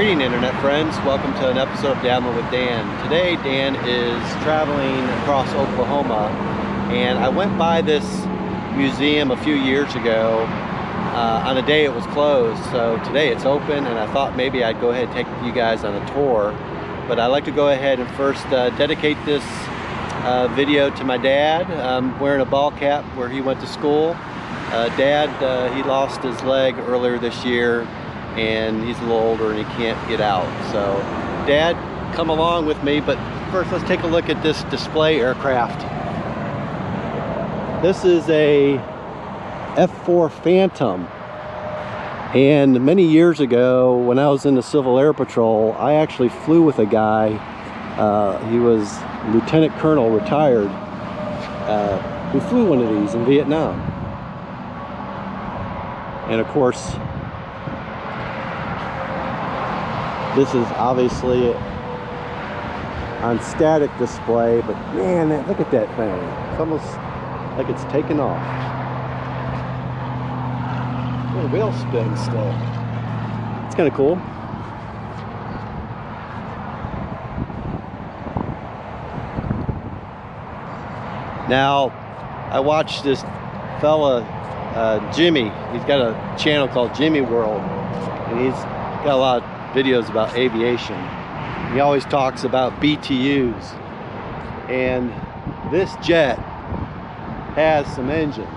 Greeting internet friends, welcome to an episode of Dabbling with Dan. Today Dan is traveling across Oklahoma, and I went by this museum a few years ago on a day it was closed. So today it's open, and I thought maybe I'd go ahead and take you guys on a tour. But I'd like to go ahead and first dedicate this video to my dad. I'm wearing a ball cap where he went to school. Dad, he lost his leg earlier this year, and he's a little older and he can't get out. So Dad, come along with me, but first let's take a look at this display aircraft. This is a F-4 Phantom, and many years ago when I was in the Civil Air Patrol, I actually flew with a guy. He was Lieutenant Colonel, retired, who flew one of these in Vietnam. And of course, this is obviously on static display, but man, look at that thing. It's almost like it's taken off. The wheel spins still. It's kind of cool. Now, I watched this fella, Jimmy. He's got a channel called Jimmy World, and he's got a lot of videos about aviation. He always talks about BTUs, and this jet has some engines.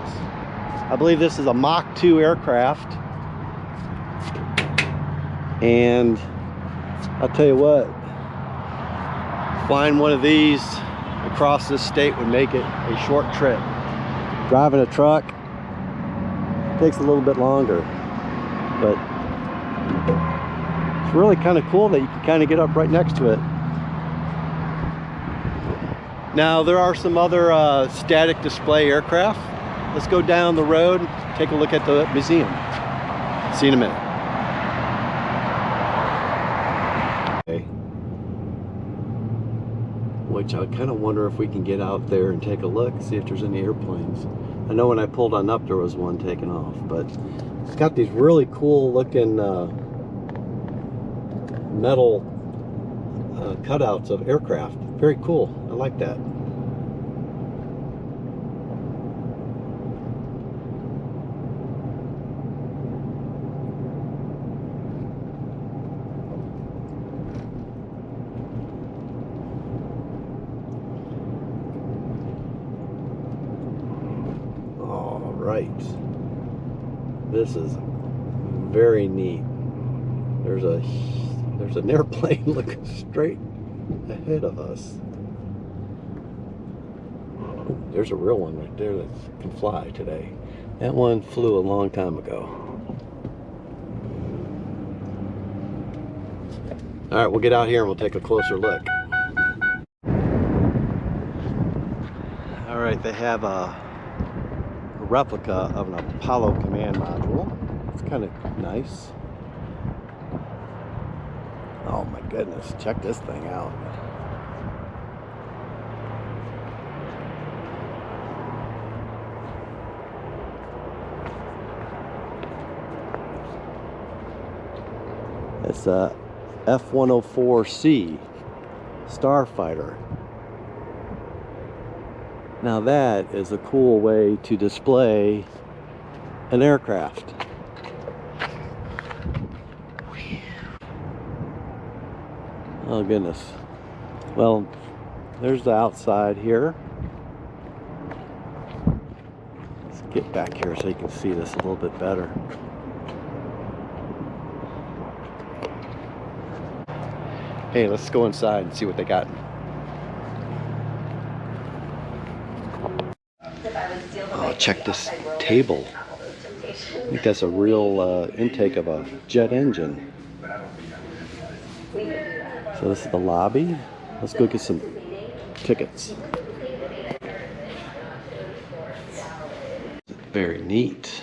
I believe this is a Mach 2 aircraft, and I'll tell you what, flying one of these across this state would make it a short trip. Driving a truck takes a little bit longer, but it's really kind of cool that you can kind of get up right next to it. Now, there are some other static display aircraft. Let's go down the road and take a look at the museum. See you in a minute. Okay. Which I kind of wonder if we can get out there and take a look, see if there's any airplanes. I know when I pulled on up there was one taking off, but it's got these really cool looking metal cutouts of aircraft. Very cool. I like that. All right. This is very neat. There's an airplane looking straight ahead of us. There's a real one right there that can fly today. That one flew a long time ago. All right, we'll get out here and we'll take a closer look. All right, they have a replica of an Apollo command module. It's kind of nice. Oh my goodness, check this thing out. It's a F-104C Starfighter. Now that is a cool way to display an aircraft. Oh goodness. Well, there's the outside here. Let's get back here so you can see this a little bit better. Hey, let's go inside and see what they got. Oh, check this table. I think that's a real intake of a jet engine. So this is the lobby. Let's go get some tickets. Very neat.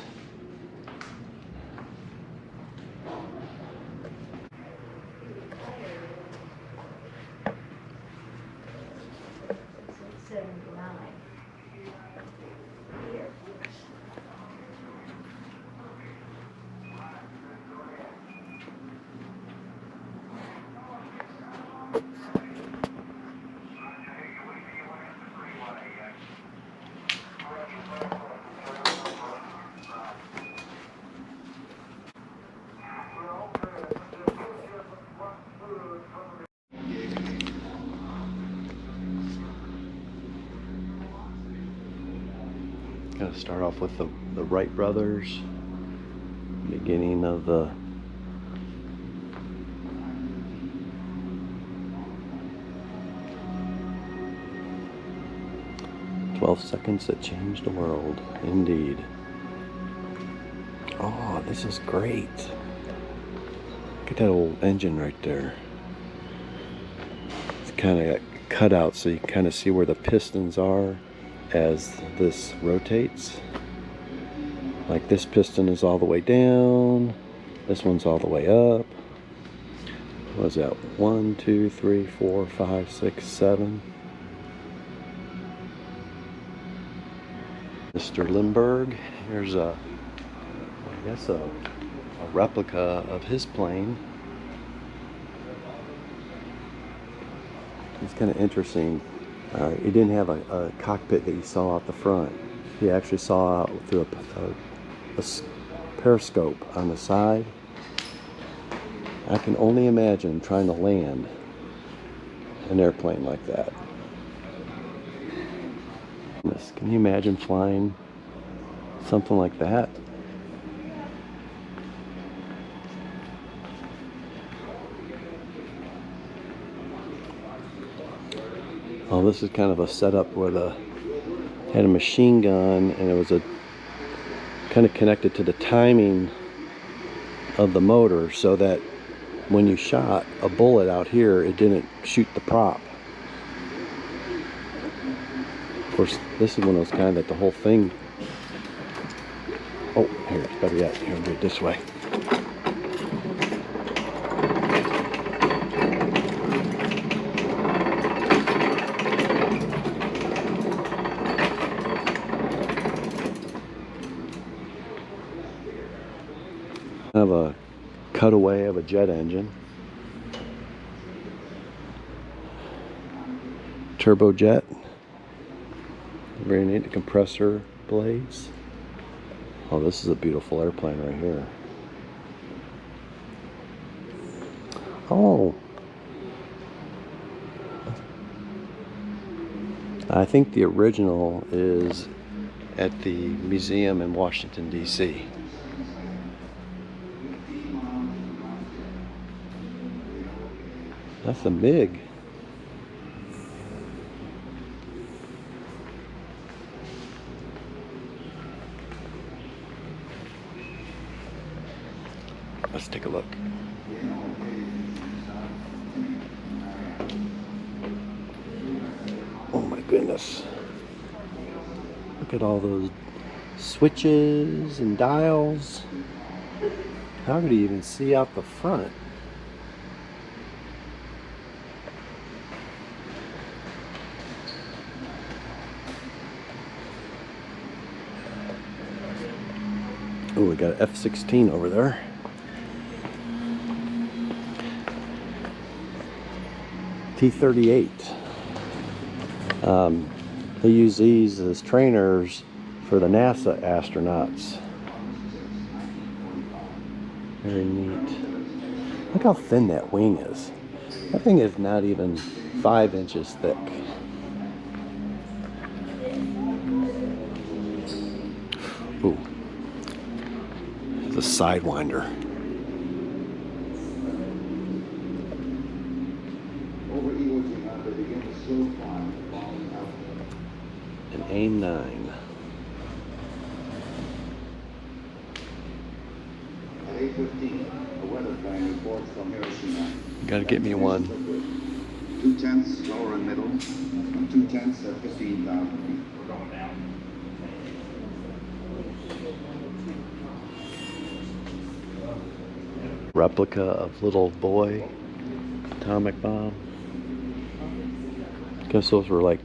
Gotta start off with the Wright brothers, beginning of the "12 seconds that changed the world," indeed. Oh, this is great. Look at that old engine right there. It's kind of cut out so you can kind of see where the pistons are as this rotates. Like this piston is all the way down, this one's all the way up. What is that? 1, 2, 3, 4, 5, 6, 7. Mr. Lindbergh. Here's I guess a replica of his plane. It's kind of interesting. He didn't have a cockpit that you saw out the front. He actually saw out through a periscope on the side. I can only imagine trying to land an airplane like that. Can you imagine flying something like that? Oh, this is kind of a setup where had a machine gun, and it was kind of connected to the timing of the motor, so that when you shot a bullet out here, it didn't shoot the prop. Of course, this is one of those kind that the whole thing. Oh, here, it's better yet. Here, I'll do it this way. Kind of a cutaway of a jet engine. Turbojet. Very neat. The compressor blades. Oh, this is a beautiful airplane right here. Oh, I think the original is at the museum in Washington, D.C. That's a MiG. Let's take a look. Oh my goodness. Look at all those switches and dials. How could you even see out the front? Oh, we got an F-16 over there. T-38. They use these as trainers for the NASA astronauts. Very neat. Look how thin that wing is. That thing is not even 5 inches thick. Ooh. It's a Sidewinder. An AIM-9. At 8:15, a weather plane reports from Hiroshima. You gotta get me one. 2/10 lower and middle, and 2/10 at 15,000 feet. We're going down. Replica of little boy atomic bomb. I guess those were like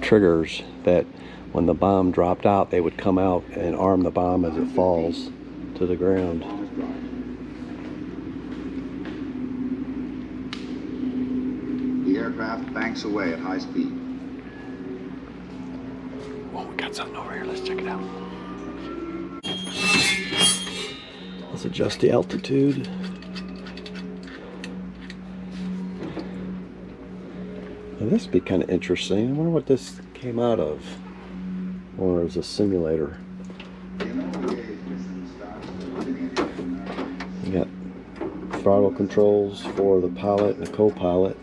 triggers that when the bomb dropped out, they would come out and arm the bomb as it falls to the ground. aircraft banks away at high speed. Oh, we got something over here. Let's check it out. Let's adjust the altitude. Now, this would be kind of interesting. I wonder what this came out of. Or is a simulator. You got throttle controls for the pilot and the co-pilot.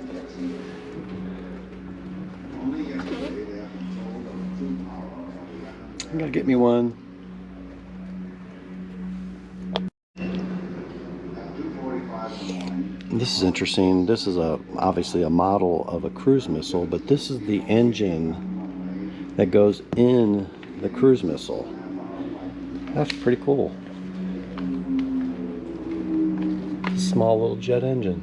I'm gonna get me one. This is interesting. This is obviously a model of a cruise missile, but this is the engine that goes in the cruise missile. That's pretty cool. Small little jet engine.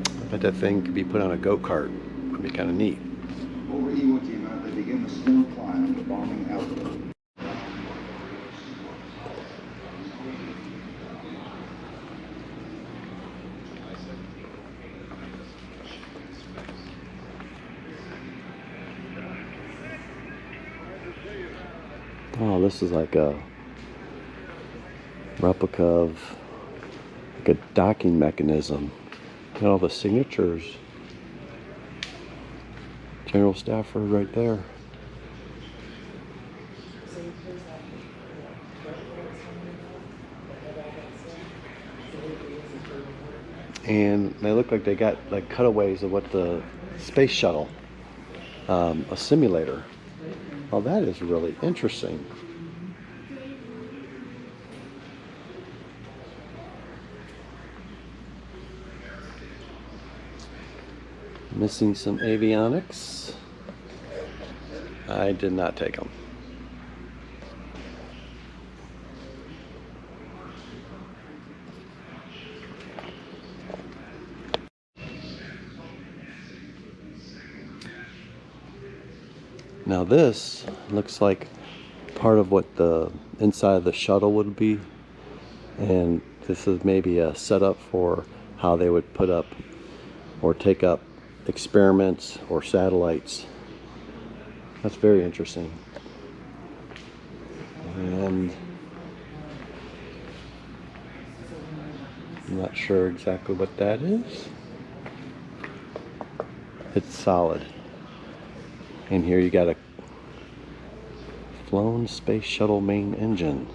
I bet that thing could be put on a go-kart. Would be kind of neat. Over Iwo Jima, they begin the slow climb to bombing altitude. Oh, this is like a replica of like a docking mechanism. Got all the signatures. General Stafford right there. And they look like they got like cutaways of what the space shuttle, a simulator. Well, that is really interesting. Missing some avionics. I did not take them. Now this looks like part of what the inside of the shuttle would be, and this is maybe a setup for how they would put up or take up experiments or satellites. That's very interesting. And I'm not sure exactly what that is. It's solid. And here you got a flown space shuttle main engine.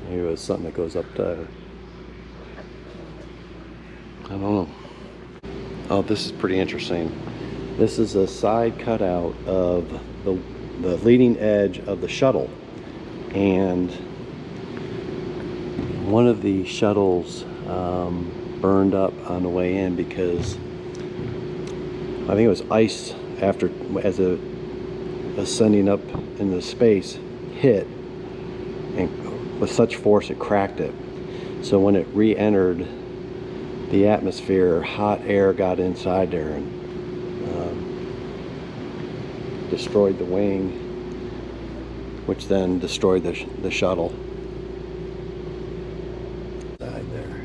Maybe it was something that goes up to, I don't know. Oh, this is pretty interesting. This is a side cutout of the leading edge of the shuttle. And one of the shuttles burned up on the way in because I think it was ice after, as it ascending up into space, hit, and with such force it cracked it. So when it re-entered the atmosphere, hot air got inside there and destroyed the wing, which then destroyed the shuttle. Died there.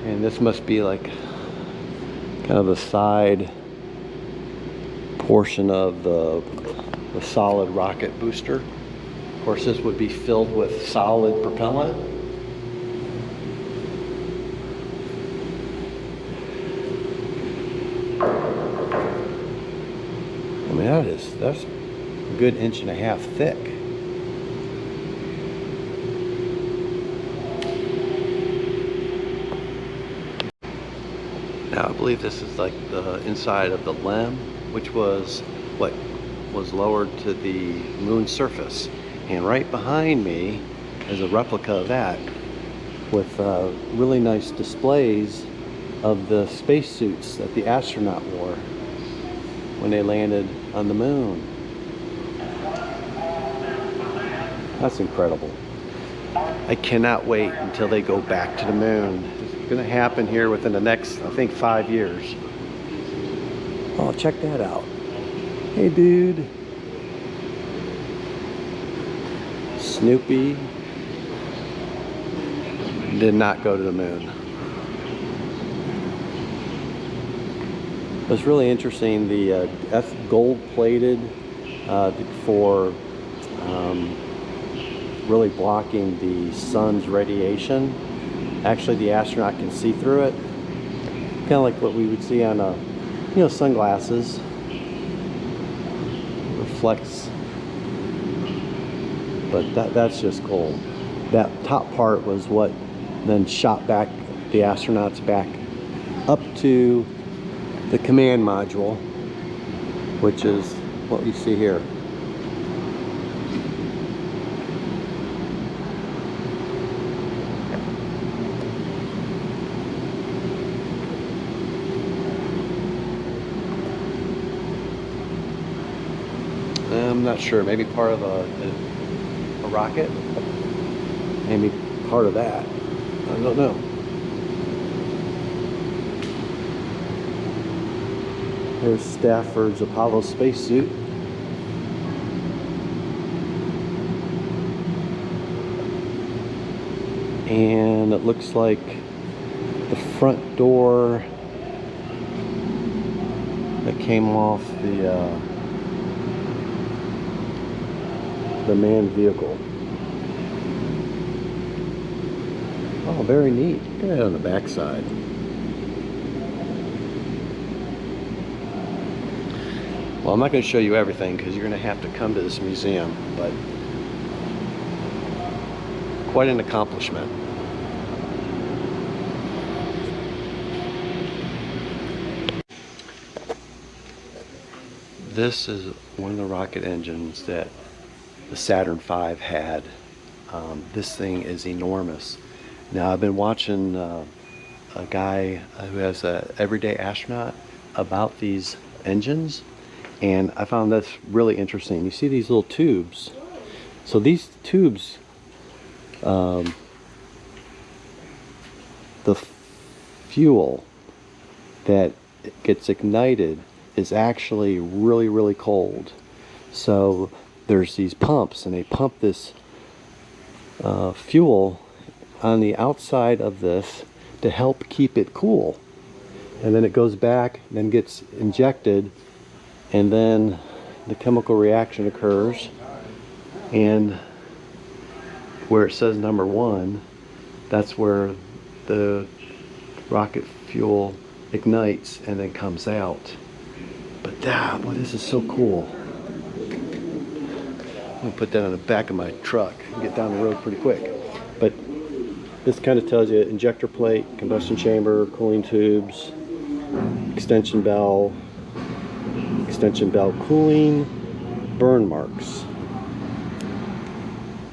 And this must be like kind of the side portion of the solid rocket booster. Of course, this would be filled with solid propellant. I mean, that's a good 1.5 inches thick. Now, I believe this is like the inside of the LEM, which was what was lowered to the moon's surface. And right behind me is a replica of that with really nice displays of the spacesuits that the astronaut wore when they landed on the moon. That's incredible. I cannot wait until they go back to the moon. going to happen here within the next, I think, 5 years. Oh, check that out. Hey, dude. Snoopy did not go to the moon. It's really interesting. The gold-plated for really blocking the sun's radiation. Actually, the astronaut can see through it, kind of like what we would see on sunglasses. Reflects, but that's just cool. That top part was what then shot back the astronauts back up to the command module, which is what you see here. I'm not sure, maybe part of a rocket, maybe part of that, I don't know. Here's Stafford's Apollo spacesuit. And it looks like the front door that came off the manned vehicle. Oh, very neat. Look at that on the back side. Well, I'm not going to show you everything because you're going to have to come to this museum, but quite an accomplishment. This is one of the rocket engines that the Saturn V had. This thing is enormous. Now, I've been watching a guy who has an everyday astronaut about these engines, and I found that's really interesting. You see these little tubes. So these tubes, the fuel that gets ignited is actually really, really cold. So there's these pumps, and they pump this fuel on the outside of this to help keep it cool. And then it goes back, then gets injected, and then the chemical reaction occurs, and where it says number 1, that's where the rocket fuel ignites and then comes out. But boy, this is so cool. I'm gonna put that on the back of my truck and get down the road pretty quick. But this kind of tells you injector plate, combustion chamber, cooling tubes, extension bell cooling, burn marks.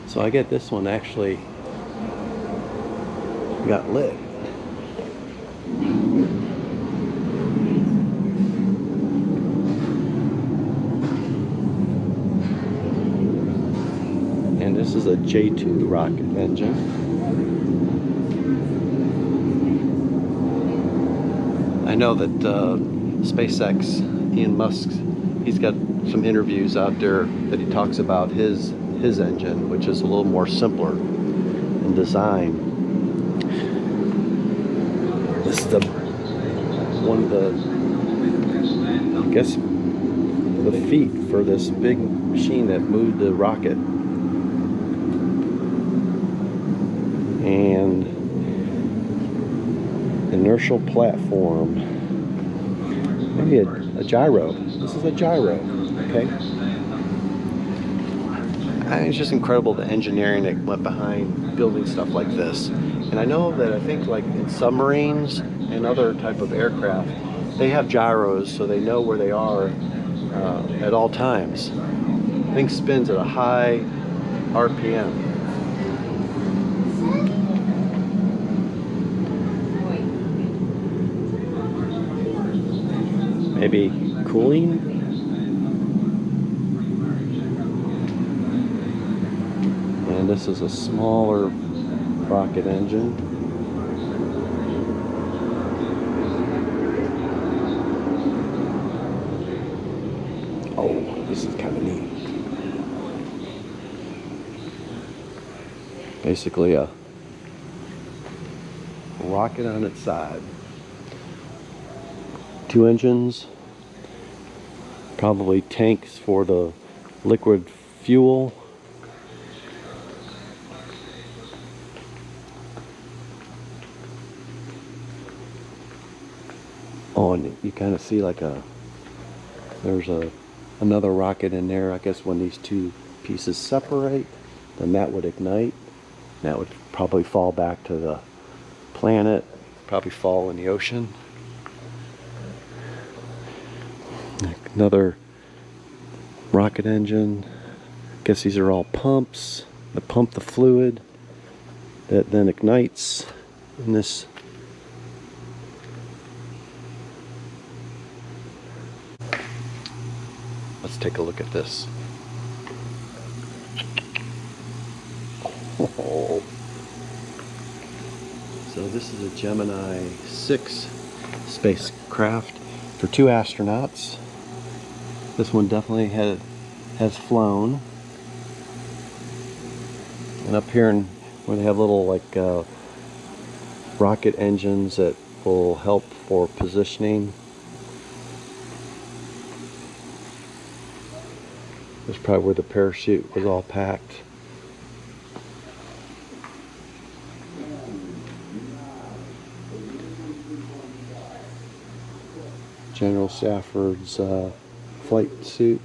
So I get this one actually got lit. And this is a J2 rocket engine. I know that SpaceX, Elon Musk, he's got some interviews out there that he talks about his engine, which is a little more simpler in design. This is one of the, I guess, the feet for this big machine that moved the rocket. And inertial platform, maybe a gyro. This is a gyro, okay? It's just incredible the engineering that went behind building stuff like this. And I know that I think like in submarines and other type of aircraft, they have gyros so they know where they are at all times. The thing spins at a high RPM. Maybe cooling? And this is a smaller rocket engine. Basically a rocket on its side. 2 engines, probably tanks for the liquid fuel. Oh, and you kind of see like there's another rocket in there. I guess when these two pieces separate, then that would ignite. That would probably fall back to the planet, probably fall in the ocean. Another rocket engine. Guess these are all pumps that pump the fluid that then ignites in this. Let's take a look at this. Oh. So this is a Gemini 6 spacecraft for 2 astronauts. This one definitely has flown. And up here where they have little like rocket engines that will help for positioning. This is probably where the parachute was all packed. General Stafford's flight suit.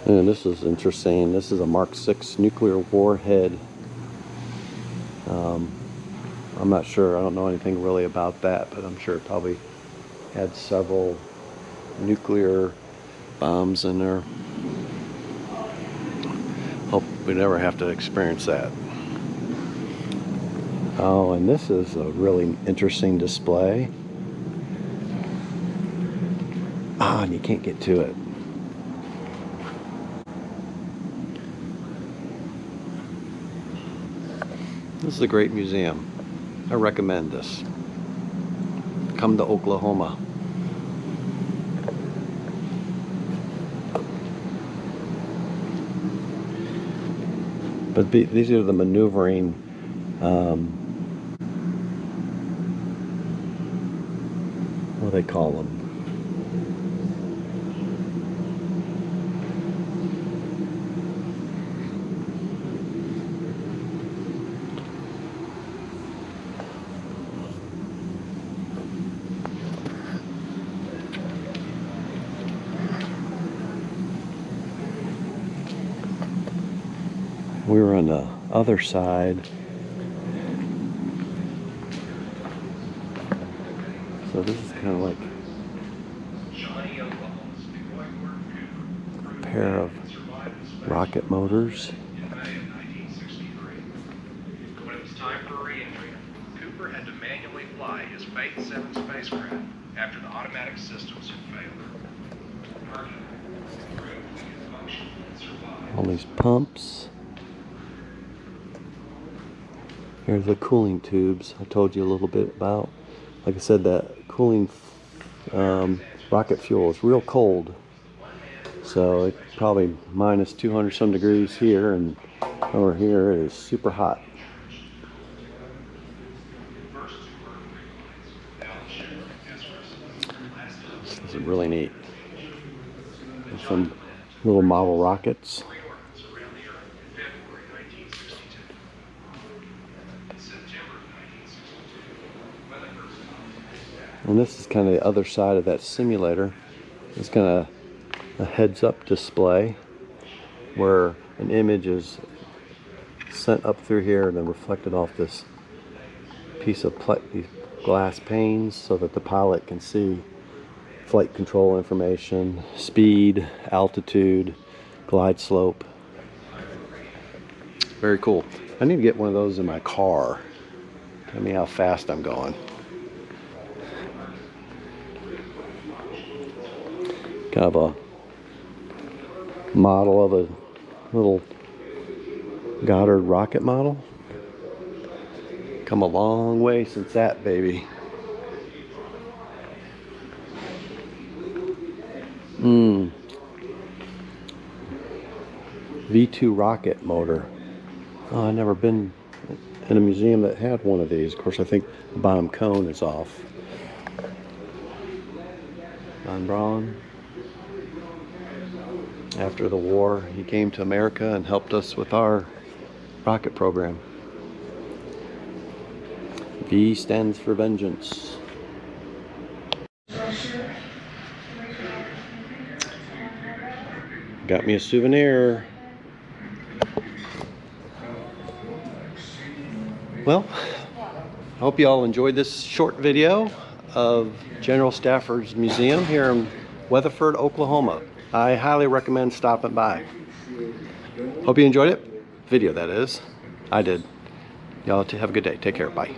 And this is interesting. This is a Mark 6 nuclear warhead. I'm not sure. I don't know anything really about that, but I'm sure it probably had several nuclear bombs in there. Hope we never have to experience that. Oh, and this is a really interesting display. Ah, and you can't get to it. This is a great museum. I recommend this. Come to Oklahoma. But these are the maneuvering what do they call them? We were on the other side. So this is kind of like a pair of rocket motors. When it was time for re-entry, Cooper had to manually fly his Fate 7 spacecraft after the automatic systems had failed. All these pumps. Here's the cooling tubes I told you a little bit about. Like I said, that cooling rocket fuel is real cold. So it's probably minus 200 some degrees here, and over here it is super hot. This is really neat. There's some little model rockets. And this is kind of the other side of that simulator. It's kind of a heads-up display where an image is sent up through here and then reflected off this piece of these glass panes so that the pilot can see flight control information, speed, altitude, glide slope. Very cool. I need to get one of those in my car. Tell me how fast I'm going. Kind of a model of a little Goddard rocket model. Come a long way since that baby. V2 rocket motor. Oh, I've never been in a museum that had one of these. Of course, I think the bottom cone is off. Von Braun. After the war, he came to America and helped us with our rocket program. V stands for vengeance. Got me a souvenir. Well, I hope you all enjoyed this short video of General Stafford's museum here in Weatherford, Oklahoma. I highly recommend stopping by. Hope you enjoyed it. Video, that is. I did. Y'all have a good day. Take care. Bye.